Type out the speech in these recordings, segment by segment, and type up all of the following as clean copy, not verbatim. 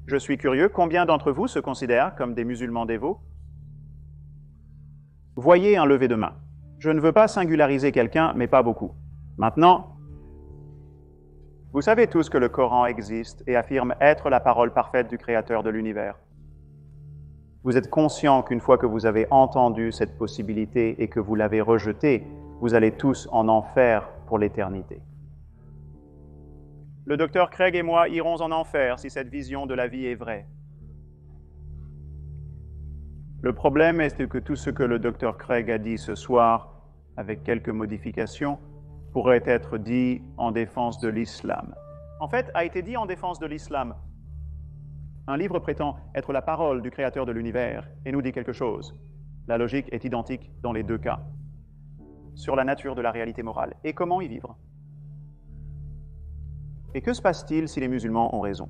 Je suis curieux, combien d'entre vous se considèrent comme des musulmans dévots? Voyez un lever de main. Je ne veux pas singulariser quelqu'un, mais pas beaucoup. Maintenant, vous savez tous que le Coran existe et affirme être la parole parfaite du Créateur de l'univers. Vous êtes conscient qu'une fois que vous avez entendu cette possibilité et que vous l'avez rejetée, vous allez tous en enfer pour l'éternité. Le docteur Craig et moi irons en enfer si cette vision de la vie est vraie. Le problème est que tout ce que le docteur Craig a dit ce soir, avec quelques modifications, pourrait être dit en défense de l'islam. En fait, a été dit en défense de l'islam. Un livre prétend être la parole du Créateur de l'univers et nous dit quelque chose. La logique est identique dans les deux cas. Sur la nature de la réalité morale et comment y vivre. Et que se passe-t-il si les musulmans ont raison?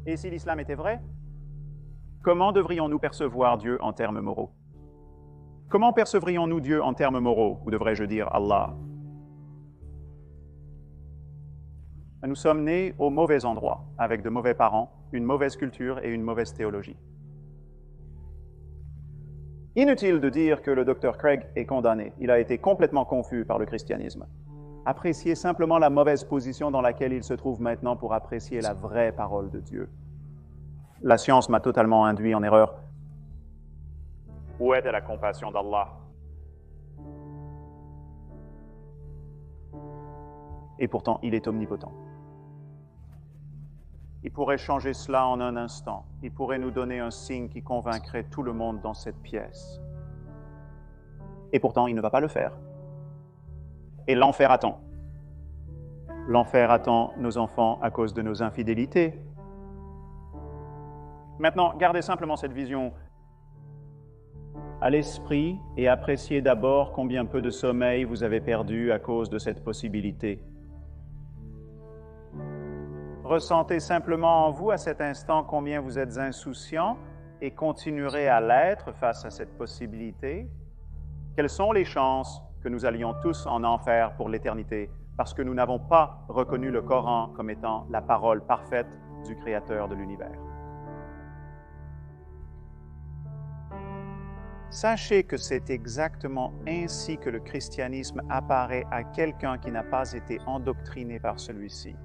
Et si l'islam était vrai? Comment devrions-nous percevoir Dieu en termes moraux? Comment percevrions-nous Dieu en termes moraux, ou devrais-je dire Allah? Nous sommes nés au mauvais endroit, avec de mauvais parents, une mauvaise culture et une mauvaise théologie. Inutile de dire que le docteur Craig est condamné. Il a été complètement confus par le christianisme. Appréciez simplement la mauvaise position dans laquelle il se trouve maintenant pour apprécier la vraie parole de Dieu. La science m'a totalement induit en erreur. Où est la compassion d'Allah? Et pourtant, il est omnipotent. Il pourrait changer cela en un instant. Il pourrait nous donner un signe qui convaincrait tout le monde dans cette pièce. Et pourtant, il ne va pas le faire. Et l'enfer attend. L'enfer attend nos enfants à cause de nos infidélités. Maintenant, gardez simplement cette vision à l'esprit et appréciez d'abord combien peu de sommeil vous avez perdu à cause de cette possibilité. Ressentez simplement en vous à cet instant combien vous êtes insouciant et continuerez à l'être face à cette possibilité. Quelles sont les chances que nous allions tous en enfer pour l'éternité parce que nous n'avons pas reconnu le Coran comme étant la parole parfaite du Créateur de l'univers? Sachez que c'est exactement ainsi que le christianisme apparaît à quelqu'un qui n'a pas été endoctriné par celui-ci.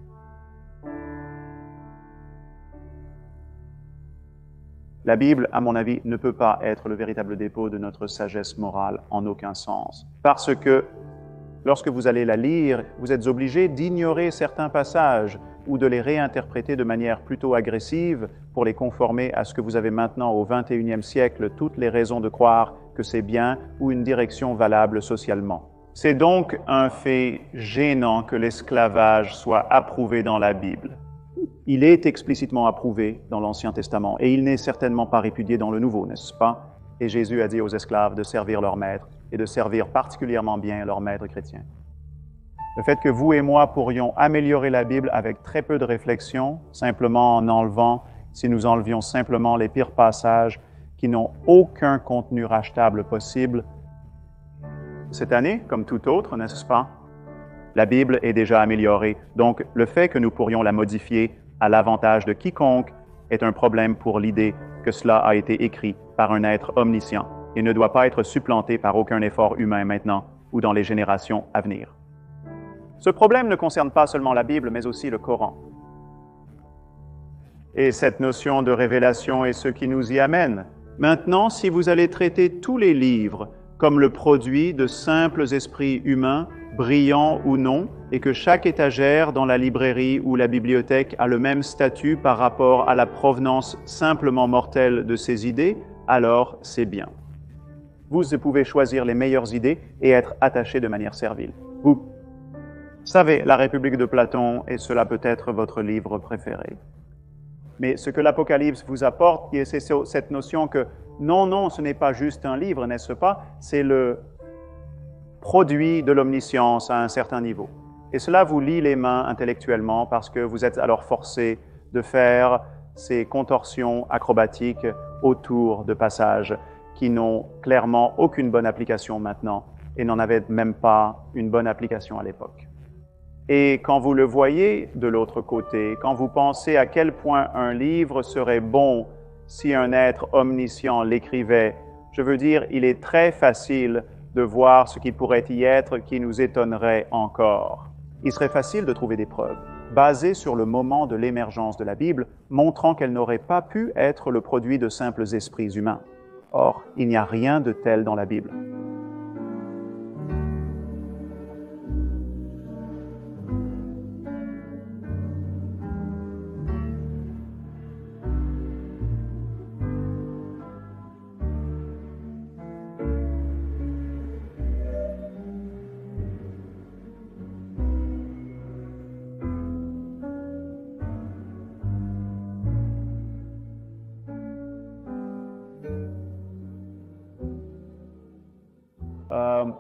La Bible, à mon avis, ne peut pas être le véritable dépôt de notre sagesse morale en aucun sens. Parce que lorsque vous allez la lire, vous êtes obligé d'ignorer certains passages ou de les réinterpréter de manière plutôt agressive pour les conformer à ce que vous avez maintenant au XXIe siècle toutes les raisons de croire que c'est bien ou une direction valable socialement. C'est donc un fait gênant que l'esclavage soit approuvé dans la Bible. Il est explicitement approuvé dans l'Ancien Testament et il n'est certainement pas répudié dans le Nouveau, n'est-ce pas? Et Jésus a dit aux esclaves de servir leur maître et de servir particulièrement bien leur maître chrétien. Le fait que vous et moi pourrions améliorer la Bible avec très peu de réflexion, simplement en enlevant, si nous enlevions simplement les pires passages qui n'ont aucun contenu rachetable possible, cette année, comme tout autre, n'est-ce pas? La Bible est déjà améliorée, donc le fait que nous pourrions la modifier à l'avantage de quiconque est un problème pour l'idée que cela a été écrit par un être omniscient et ne doit pas être supplanté par aucun effort humain maintenant ou dans les générations à venir. Ce problème ne concerne pas seulement la Bible, mais aussi le Coran. Et cette notion de révélation est ce qui nous y amène. Maintenant, si vous allez traiter tous les livres comme le produit de simples esprits humains, brillants ou non, et que chaque étagère dans la librairie ou la bibliothèque a le même statut par rapport à la provenance simplement mortelle de ces idées, alors c'est bien. Vous pouvez choisir les meilleures idées et être attaché de manière servile. Vous savez, la République de Platon, et cela peut être votre livre préféré. Mais ce que l'Apocalypse vous apporte, c'est cette notion que non, ce n'est pas juste un livre, n'est-ce pas? C'est le produit de l'omniscience à un certain niveau. Et cela vous lie les mains intellectuellement parce que vous êtes alors forcé de faire ces contorsions acrobatiques autour de passages qui n'ont clairement aucune bonne application maintenant et n'en avaient même pas une bonne application à l'époque. Et quand vous le voyez de l'autre côté, quand vous pensez à quel point un livre serait bon si un être omniscient l'écrivait, je veux dire, il est très facile de voir ce qui pourrait y être qui nous étonnerait encore. Il serait facile de trouver des preuves, basées sur le moment de l'émergence de la Bible, montrant qu'elle n'aurait pas pu être le produit de simples esprits humains. Or, il n'y a rien de tel dans la Bible.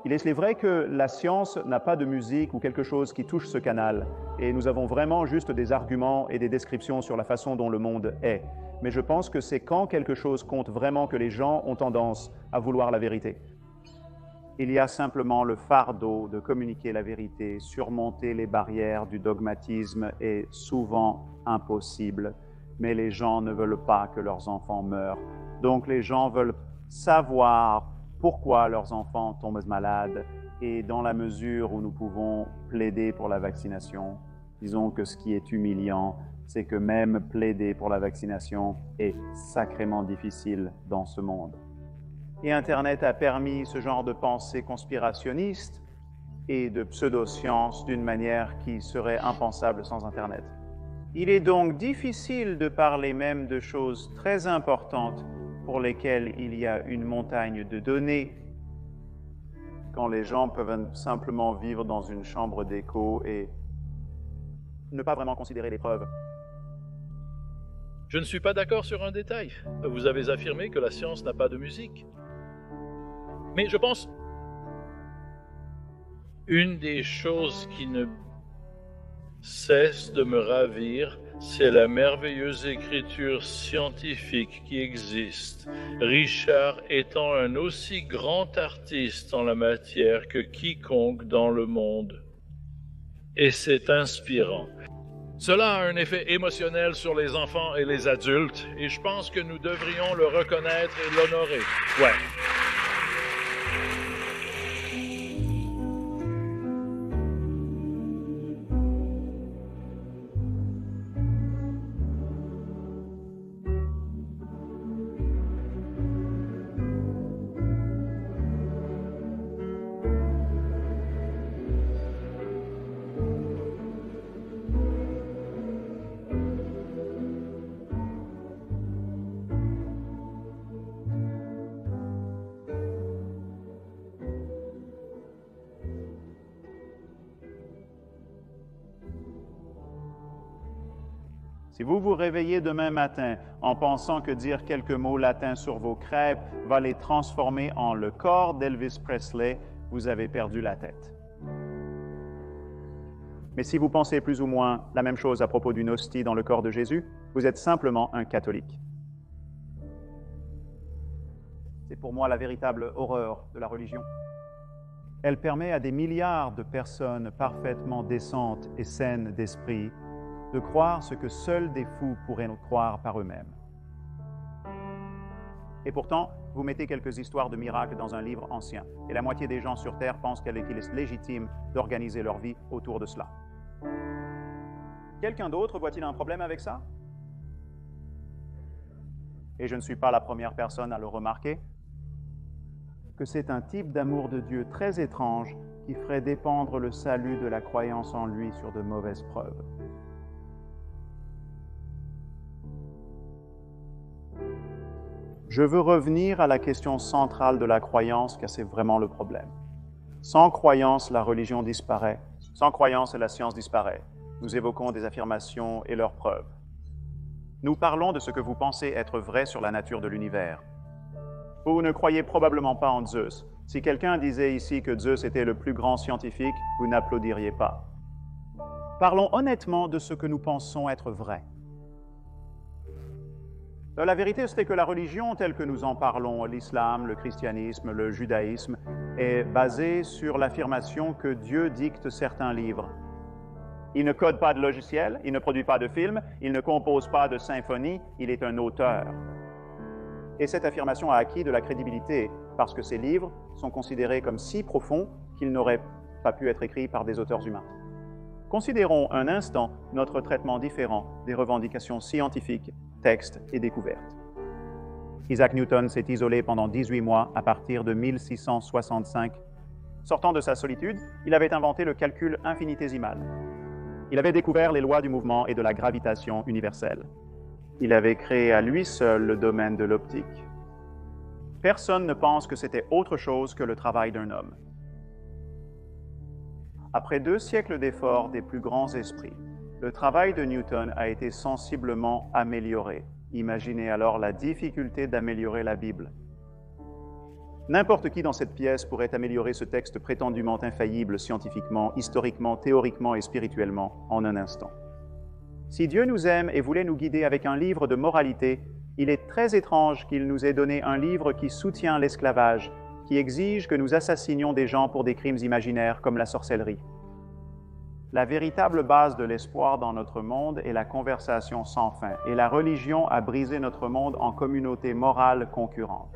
Il est vrai que la science n'a pas de musique ou quelque chose qui touche ce canal, et nous avons vraiment juste des arguments et des descriptions sur la façon dont le monde est. Mais je pense que c'est quand quelque chose compte vraiment que les gens ont tendance à vouloir la vérité. Il y a simplement le fardeau de communiquer la vérité, surmonter les barrières du dogmatisme est souvent impossible, mais les gens ne veulent pas que leurs enfants meurent. Donc les gens veulent savoir pourquoi leurs enfants tombent malades, et dans la mesure où nous pouvons plaider pour la vaccination, disons que ce qui est humiliant, c'est que même plaider pour la vaccination est sacrément difficile dans ce monde. Et Internet a permis ce genre de pensée conspirationniste et de pseudo-science d'une manière qui serait impensable sans Internet. Il est donc difficile de parler même de choses très importantes pour lesquelles il y a une montagne de données, quand les gens peuvent simplement vivre dans une chambre d'écho et ne pas vraiment considérer les preuves. Je ne suis pas d'accord sur un détail. Vous avez affirmé que la science n'a pas de musique. Mais je pense... Une des choses qui ne cesse de me ravir, c'est la merveilleuse écriture scientifique qui existe, Richard étant un aussi grand artiste en la matière que quiconque dans le monde. Et c'est inspirant. Cela a un effet émotionnel sur les enfants et les adultes, et je pense que nous devrions le reconnaître et l'honorer. Ouais. Si vous vous réveillez demain matin en pensant que dire quelques mots latins sur vos crêpes va les transformer en le corps d'Elvis Presley, vous avez perdu la tête. Mais si vous pensez plus ou moins la même chose à propos d'une hostie dans le corps de Jésus, vous êtes simplement un catholique. C'est pour moi la véritable horreur de la religion. Elle permet à des milliards de personnes parfaitement décentes et saines d'esprit de croire ce que seuls des fous pourraient croire par eux-mêmes. Et pourtant, vous mettez quelques histoires de miracles dans un livre ancien, et la moitié des gens sur Terre pensent qu'il est légitime d'organiser leur vie autour de cela. Quelqu'un d'autre voit-il un problème avec ça? Et je ne suis pas la première personne à le remarquer, que c'est un type d'amour de Dieu très étrange qui ferait dépendre le salut de la croyance en lui sur de mauvaises preuves. Je veux revenir à la question centrale de la croyance, car c'est vraiment le problème. Sans croyance, la religion disparaît. Sans croyance, la science disparaît. Nous évoquons des affirmations et leurs preuves. Nous parlons de ce que vous pensez être vrai sur la nature de l'univers. Vous ne croyez probablement pas en Zeus. Si quelqu'un disait ici que Zeus était le plus grand scientifique, vous n'applaudiriez pas. Parlons honnêtement de ce que nous pensons être vrai. La vérité, c'est que la religion telle que nous en parlons, l'islam, le christianisme, le judaïsme, est basée sur l'affirmation que Dieu dicte certains livres. Il ne code pas de logiciel, il ne produit pas de films, il ne compose pas de symphonies, il est un auteur. Et cette affirmation a acquis de la crédibilité parce que ses livres sont considérés comme si profonds qu'ils n'auraient pas pu être écrits par des auteurs humains. Considérons un instant notre traitement différent des revendications scientifiques, textes et découvertes. Isaac Newton s'est isolé pendant 18 mois à partir de 1665. Sortant de sa solitude, il avait inventé le calcul infinitésimal. Il avait découvert les lois du mouvement et de la gravitation universelle. Il avait créé à lui seul le domaine de l'optique. Personne ne pense que c'était autre chose que le travail d'un homme. Après 2 siècles d'efforts des plus grands esprits, le travail de Newton a été sensiblement amélioré. Imaginez alors la difficulté d'améliorer la Bible. N'importe qui dans cette pièce pourrait améliorer ce texte prétendument infaillible scientifiquement, historiquement, théoriquement et spirituellement en un instant. Si Dieu nous aime et voulait nous guider avec un livre de moralité, il est très étrange qu'il nous ait donné un livre qui soutient l'esclavage, qui exige que nous assassinions des gens pour des crimes imaginaires comme la sorcellerie. La véritable base de l'espoir dans notre monde est la conversation sans fin, et la religion a brisé notre monde en communautés morales concurrentes.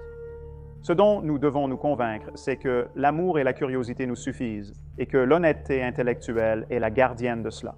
Ce dont nous devons nous convaincre, c'est que l'amour et la curiosité nous suffisent, et que l'honnêteté intellectuelle est la gardienne de cela.